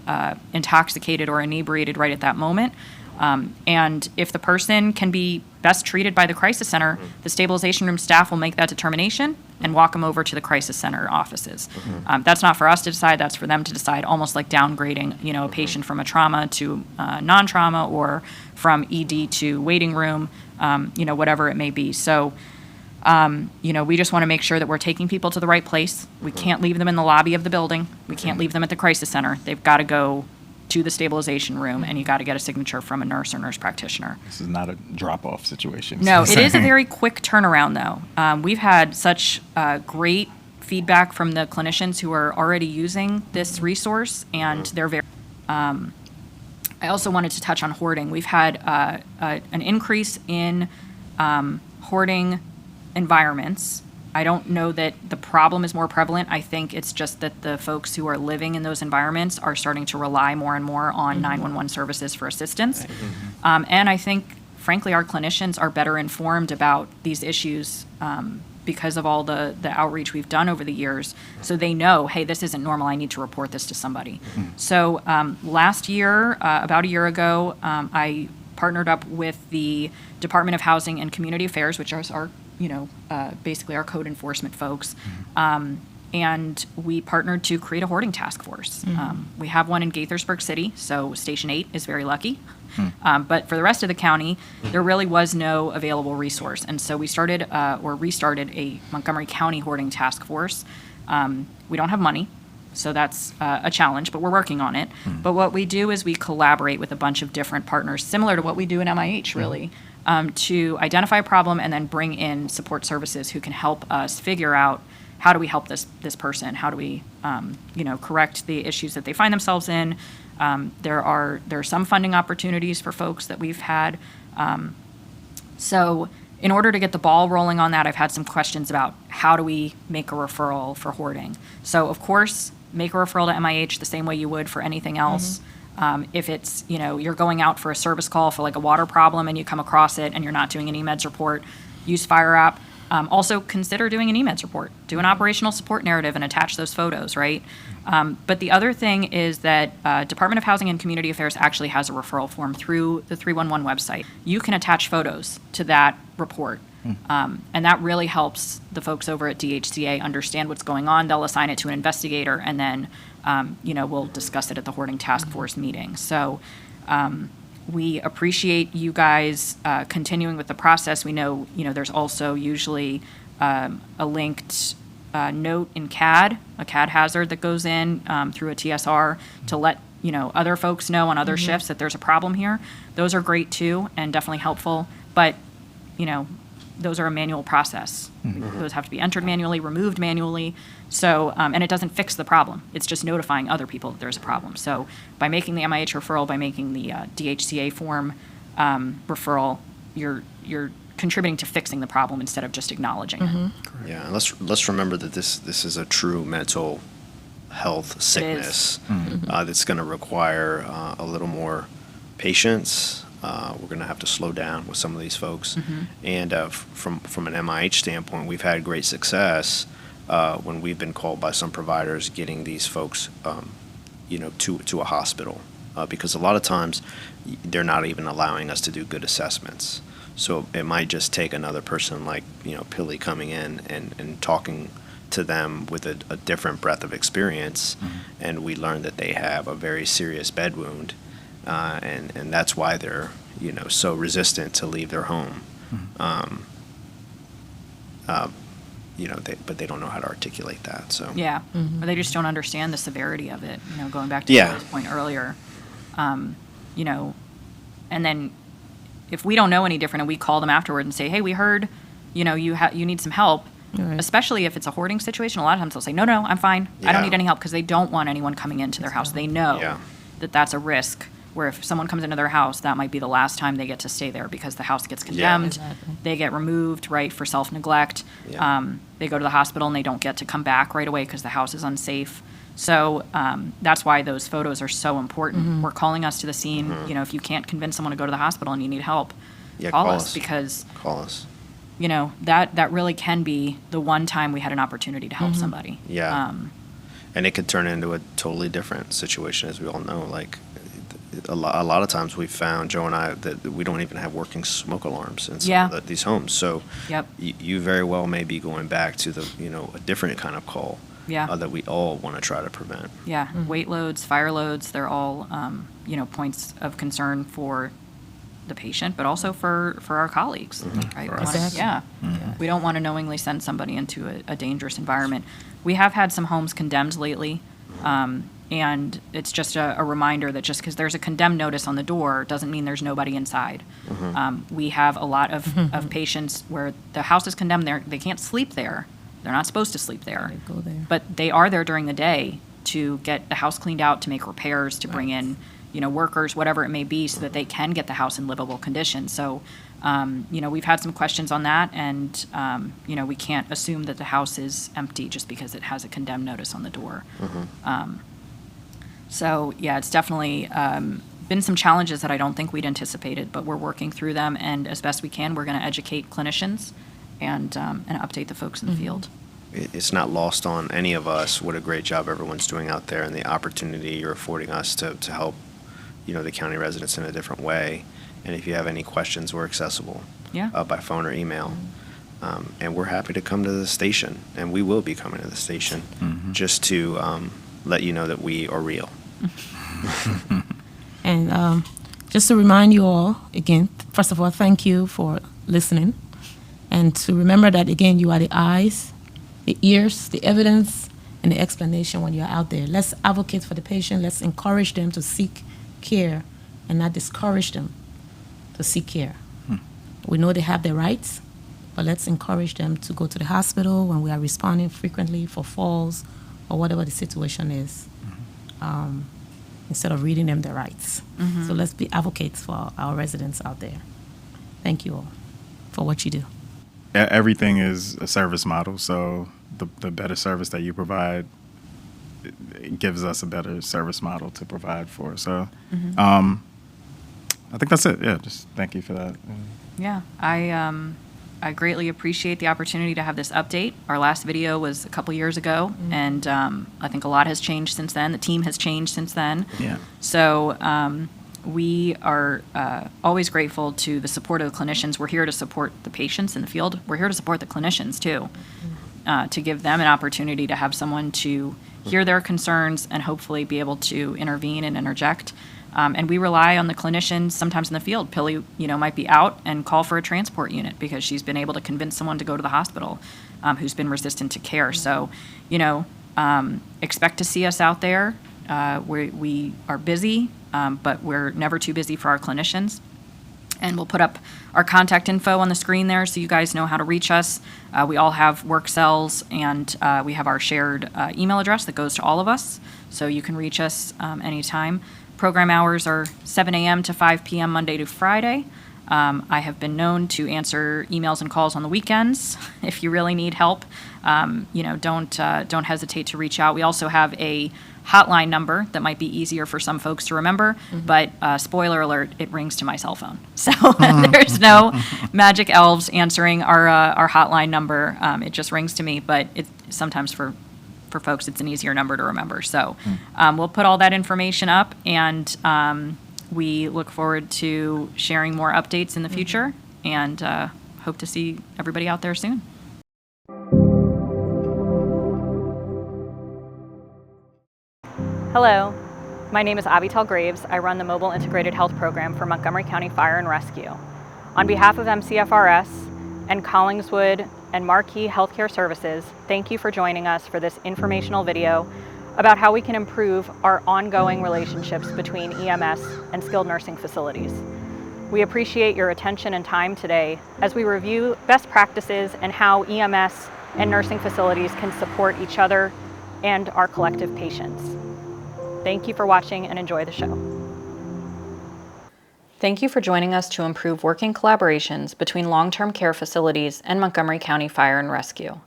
intoxicated or inebriated right at that moment. And if the person can be best treated by the crisis center, the stabilization room staff will make that determination and walk them over to the crisis center offices. That's not for us to decide, that's for them to decide, almost like downgrading, a patient from a trauma to non-trauma or from ED to waiting room, whatever it may be. So, we just want to make sure that we're taking people to the right place. We can't leave them in the lobby of the building. We can't leave them at the crisis center. They've got to go to the stabilization room, and you got to get a signature from a nurse or nurse practitioner. This is not a drop-off situation. No, it is a very quick turnaround, though. We've had such great feedback from the clinicians who are already using this resource, and they're very. I also wanted to touch on hoarding. We've had an increase in hoarding environments. I don't know that the problem is more prevalent. I think it's just that the folks who are living in those environments are starting to rely more and more on 911 services for assistance. And I think, frankly, our clinicians are better informed about these issues because of all the outreach we've done over the years. So they know, hey, this isn't normal. I need to report this to somebody. So last year, about a year ago, I partnered up with the Department of Housing and Community Affairs, which is our basically our code enforcement folks. And we partnered to create a hoarding task force. We have one in Gaithersburg City, so Station 8 is very lucky. But for the rest of the county, there really was no available resource. And so we started or restarted a Montgomery County hoarding task force. We don't have money, so that's a challenge, but we're working on it. But what we do is we collaborate with a bunch of different partners, similar to what we do in MIH, really. To identify a problem and then bring in support services who can help us figure out how do we help this person, how do we correct the issues that they find themselves in. There are some funding opportunities for folks that we've had. So in order to get the ball rolling on that, I've had some questions about how do we make a referral for hoarding. So of course, make a referral to MIH the same way you would for anything else. If it's, you're going out for a service call for like a water problem and you come across it and you're not doing an eMeds report, use FireApp. Also consider doing an eMeds report. Do an operational support narrative and attach those photos, right? But the other thing is that Department of Housing and Community Affairs actually has a referral form through the 311 website. You can attach photos to that report. And that really helps the folks over at DHCA understand what's going on. They'll assign it to an investigator, and then we'll discuss it at the hoarding task force meeting. So we appreciate you guys continuing with the process. We know, there's also usually a linked note in CAD, a CAD hazard that goes in through a TSR to let other folks know on other shifts that there's a problem here. Those are great too and definitely helpful, but those are a manual process. Those have to be entered manually, removed manually. So, and it doesn't fix the problem. It's just notifying other people that there's a problem. So by making the MIH referral, by making the DHCA form referral, you're contributing to fixing the problem instead of just acknowledging it. Yeah, and let's remember that this is a true mental health sickness that's going to require a little more patience. We're going to have to slow down with some of these folks. And from an MIH standpoint, we've had great success when we've been called by some providers getting these folks, to a hospital because a lot of times they're not even allowing us to do good assessments. So it might just take another person like, Pili coming in and talking to them with a different breadth of experience. And we learn that they have a very serious bed wound. And that's why they're, so resistant to leave their home. But they don't know how to articulate that, so. Yeah, or they just don't understand the severity of it, going back to Yeah. Joe's point earlier. And then if we don't know any different and we call them afterward and say, hey, we heard, you need some help, Right. especially if it's a hoarding situation, a lot of times they'll say, no, I'm fine. I don't Yeah. need any help because they don't want anyone coming into their house. They know Yeah. that that's a risk where if someone comes into their house, that might be the last time they get to stay there because the house gets condemned. Exactly. They get removed, right, for self-neglect. Yeah. They go to the hospital and they don't get to come back right away because the house is unsafe. So that's why those photos are so important. We're calling us to the scene. If you can't convince someone to go to the hospital and you need help, Yeah, call call us us. because Call us. that really can be the one time we had an opportunity to help somebody. Yeah. And it could turn into a totally different situation, as we all know. Like, a lot of times we've found, Joe and I, that we don't even have working smoke alarms in some Yeah. of these homes. So Yep. you very well may be going back to the, a different kind of call Yeah. that we all want to try to prevent. Yeah, weight loads, fire loads, they're all, points of concern for the patient, but also for our colleagues, right? For We us. wanna- Exactly. Yeah, we don't want to knowingly send somebody into a dangerous environment. We have had some homes condemned lately, and it's just a reminder that just because there's a condemned notice on the door doesn't mean there's nobody inside. We have a lot of patients where the house is condemned, they can't sleep there. They're not supposed to sleep there. They go there. But they are there during the day to get the house cleaned out, to make repairs, to bring in, workers, whatever it may be, so that they can get the house in livable condition. So, we've had some questions on that, and, we can't assume that the house is empty just because it has a condemned notice on the door. So, yeah, it's definitely been some challenges that I don't think we'd anticipated, but we're working through them, and as best we can, we're going to educate clinicians and update the folks in the field. It's not lost on any of us what a great job everyone's doing out there and the opportunity you're affording us to help, the county residents in a different way. And if you have any questions, we're accessible Yeah. by phone or email. And we're happy to come to the station, and we will be coming to the station just to let you know that we are real. And just to remind you all, again, first of all, thank you for listening. And to remember that, again, you are the eyes, the ears, the evidence, and the explanation when you're out there. Let's advocate for the patient. Let's encourage them to seek care and not discourage them to seek care. We know they have their rights, but let's encourage them to go to the hospital when we are responding frequently for falls or whatever the situation is, instead of reading them their rights. So let's be advocates for our residents out there. Thank you all for what you do. Everything is a service model, so the better service that you provide, it gives us a better service model to provide for. So I think that's it. Yeah, just thank you for that. Yeah, I greatly appreciate the opportunity to have this update. Our last video was a couple years ago, and I think a lot has changed since then. The team has changed since then. Yeah. So we are always grateful to the support of the clinicians. We're here to support the patients in the field. We're here to support the clinicians too, to give them an opportunity to have someone to hear their concerns and hopefully be able to intervene and interject. And we rely on the clinicians sometimes in the field. Pili, might be out and call for a transport unit because she's been able to convince someone to go to the hospital. who's been resistant to care. So, expect to see us out there. We are busy, but we're never too busy for our clinicians. And we'll put up our contact info on the screen there so you guys know how to reach us. We all have work cells, and we have our shared email address that goes to all of us, so you can reach us anytime. Program hours are 7 a.m. to 5 p.m. Monday to Friday. I have been known to answer emails and calls on the weekends if you really need help. Don't hesitate to reach out. We also have a hotline number that might be easier for some folks to remember, but spoiler alert, it rings to my cell phone. So there's no magic elves answering our hotline number. It just rings to me, but it sometimes for folks it's an easier number to remember. So we'll put all that information up, and we look forward to sharing more updates in the future, and hope to see everybody out there soon. Hello, my name is Avital Graves. I run the Mobile Integrated Health Program for Montgomery County Fire and Rescue. On behalf of MCFRS and Collingswood and Marquee Healthcare Services, thank you for joining us for this informational video about how we can improve our ongoing relationships between EMS and skilled nursing facilities. We appreciate your attention and time today as we review best practices and how EMS and nursing facilities can support each other and our collective patients. Thank you for watching and enjoy the show. Thank you for joining us to improve working collaborations between long-term care facilities and Montgomery County Fire and Rescue.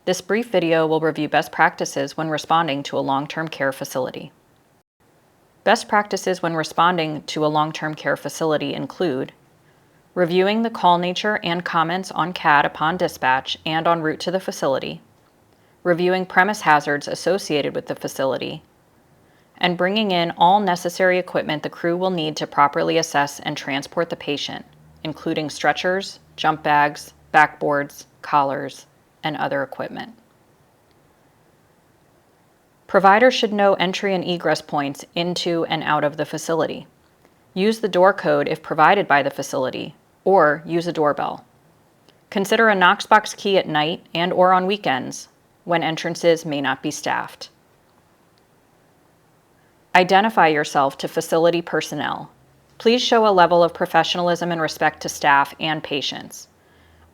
This brief video will review best practices when responding to a long-term care facility. Best practices when responding to a long-term care facility include reviewing the call nature and comments on CAD upon dispatch and en route to the facility, reviewing premise hazards associated with the facility, and bringing in all necessary equipment the crew will need to properly assess and transport the patient, including stretchers, jump bags, backboards, collars, and other equipment. Providers should know entry and egress points into and out of the facility. Use the door code if provided by the facility, or use a doorbell. Consider a Knox-box key at night and/or on weekends when entrances may not be staffed. Identify yourself to facility personnel. Please show a level of professionalism and respect to staff and patients.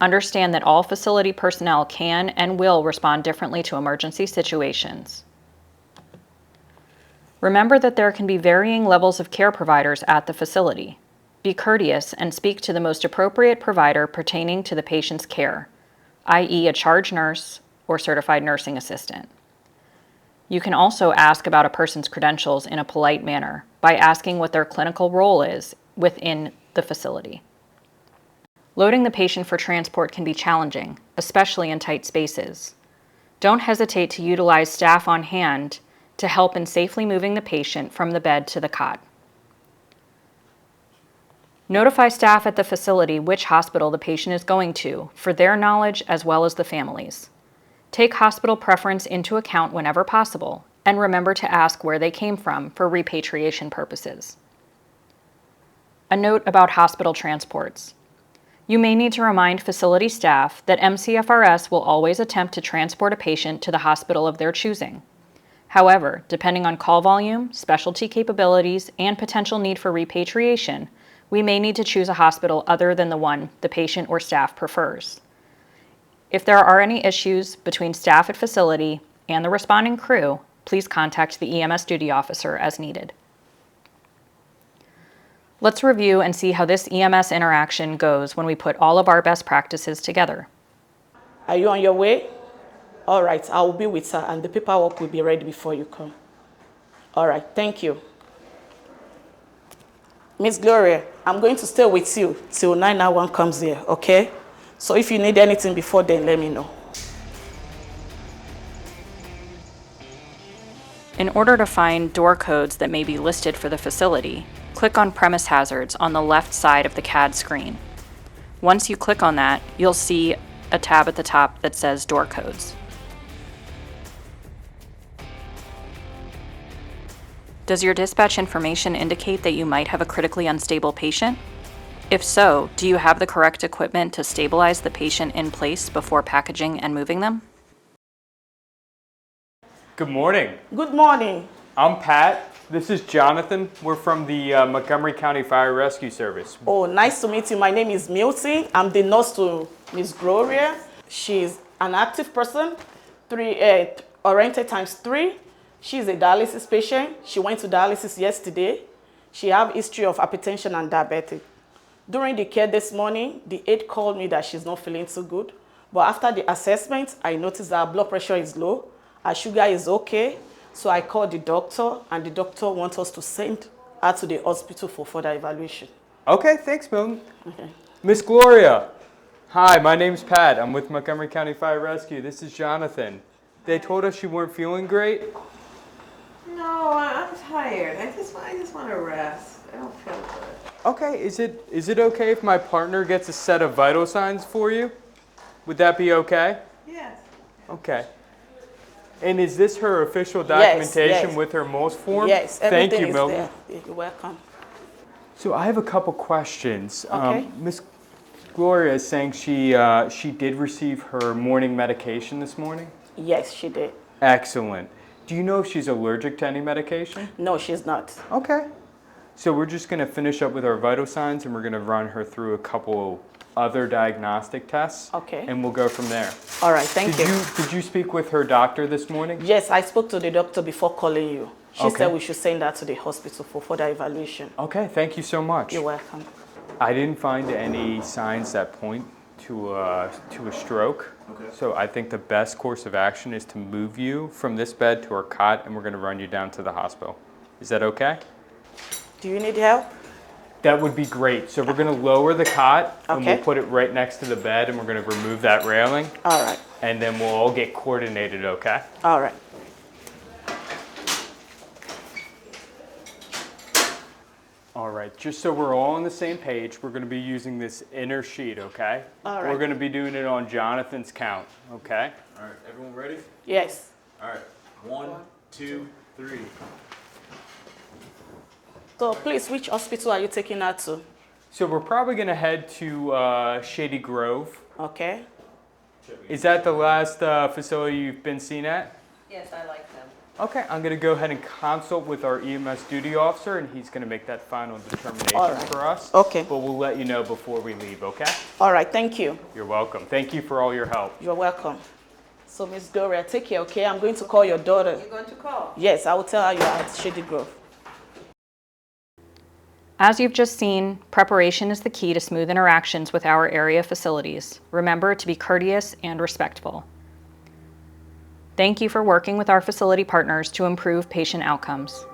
Understand that all facility personnel can and will respond differently to emergency situations. Remember that there can be varying levels of care providers at the facility. Be courteous and speak to the most appropriate provider pertaining to the patient's care, i.e. a charge nurse or certified nursing assistant. You can also ask about a person's credentials in a polite manner by asking what their clinical role is within the facility. Loading the patient for transport can be challenging, especially in tight spaces. Don't hesitate to utilize staff on hand to help in safely moving the patient from the bed to the cot. Notify staff at the facility which hospital the patient is going to for their knowledge as well as the family's. Take hospital preference into account whenever possible, and remember to ask where they came from for repatriation purposes. A note about hospital transports. You may need to remind facility staff that MCFRS will always attempt to transport a patient to the hospital of their choosing. However, depending on call volume, specialty capabilities, and potential need for repatriation, we may need to choose a hospital other than the one the patient or staff prefers. If there are any issues between staff at facility and the responding crew, please contact the EMS duty officer as needed. Let's review and see how this EMS interaction goes when we put all of our best practices together. Are you on your way? All right, I will be with her and the paperwork will be ready before you come. All right, thank you. Miss Gloria, I'm going to stay with you till 991 comes here, okay? So if you need anything before then, let me know. In order to find door codes that may be listed for the facility, click on Premise Hazards on the left side of the CAD screen. Once you click on that, you'll see a tab at the top that says Door Codes. Does your dispatch information indicate that you might have a critically unstable patient? If so, do you have the correct equipment to stabilize the patient in place before packaging and moving them? Good morning. Good morning. I'm Pat. This is Jonathan. We're from the Montgomery County Fire Rescue Service. Oh, nice to meet you. My name is Milty. I'm the nurse to Miss Gloria. She's an active person, oriented times 3. She's a dialysis patient. She went to dialysis yesterday. She have history of hypertension and diabetic. During the care this morning, the aide called me that she's not feeling so good. But after the assessment, I noticed that her blood pressure is low, her sugar is okay. So I called the doctor, and the doctor wants us to send her to the hospital for further evaluation. Okay, thanks, Milton. Miss Gloria. Hi, my name's Pat. I'm with Montgomery County Fire Rescue. This is Jonathan. They told us you weren't feeling great. No, I'm tired. I just want to rest. I don't feel good. Okay, is it okay if my partner gets a set of vital signs for you? Would that be okay? Yes. Okay. And is this her official documentation yes. with her MOLS form? Yes, Thank everything you, is Milton. there. You're welcome. So I have a couple questions. Okay. Miss Gloria is saying she did receive her morning medication this morning? Yes, she did. Excellent. Do you know if she's allergic to any medication? No, she's not. Okay. So we're just going to finish up with our vital signs, and we're going to run her through a couple other diagnostic tests. Okay. And we'll go from there. All right, thank you. Did you speak with her doctor this morning? Yes, I spoke to the doctor before calling you. She Okay. said we should send her to the hospital for further evaluation. Okay, thank you so much. You're welcome. I didn't find any signs that point to a stroke. Okay. So I think the best course of action is to move you from this bed to our cot, and we're going to run you down to the hospital. Is that okay? Do you need help? That would be great. So we're going to lower the cot, and Okay. we'll put it right next to the bed, and we're going to remove that railing, All right. and then we'll all get coordinated, okay? All right. All right, just so we're all on the same page, we're going to be using this inner sheet, okay? All right. We're going to be doing it on Jonathan's count, okay? All right, everyone ready? Yes. All right, 1, 2, 3. So please, which hospital are you taking her to? So we're probably going to head to Shady Grove. Okay. Is that the last facility you've been seen at? Yes, I like them. Okay, I'm going to go ahead and consult with our EMS duty officer, and he's going to make that final determination All right. for us. Okay. But we'll let you know before we leave, okay? All right, thank you. You're welcome. Thank you for all your help. You're welcome. So, Miss Gloria, take care, okay? I'm going to call your daughter. You're going to call? Yes, I will tell her you're at Shady Grove. As you've just seen, preparation is the key to smooth interactions with our area facilities. Remember to be courteous and respectful. Thank you for working with our facility partners to improve patient outcomes.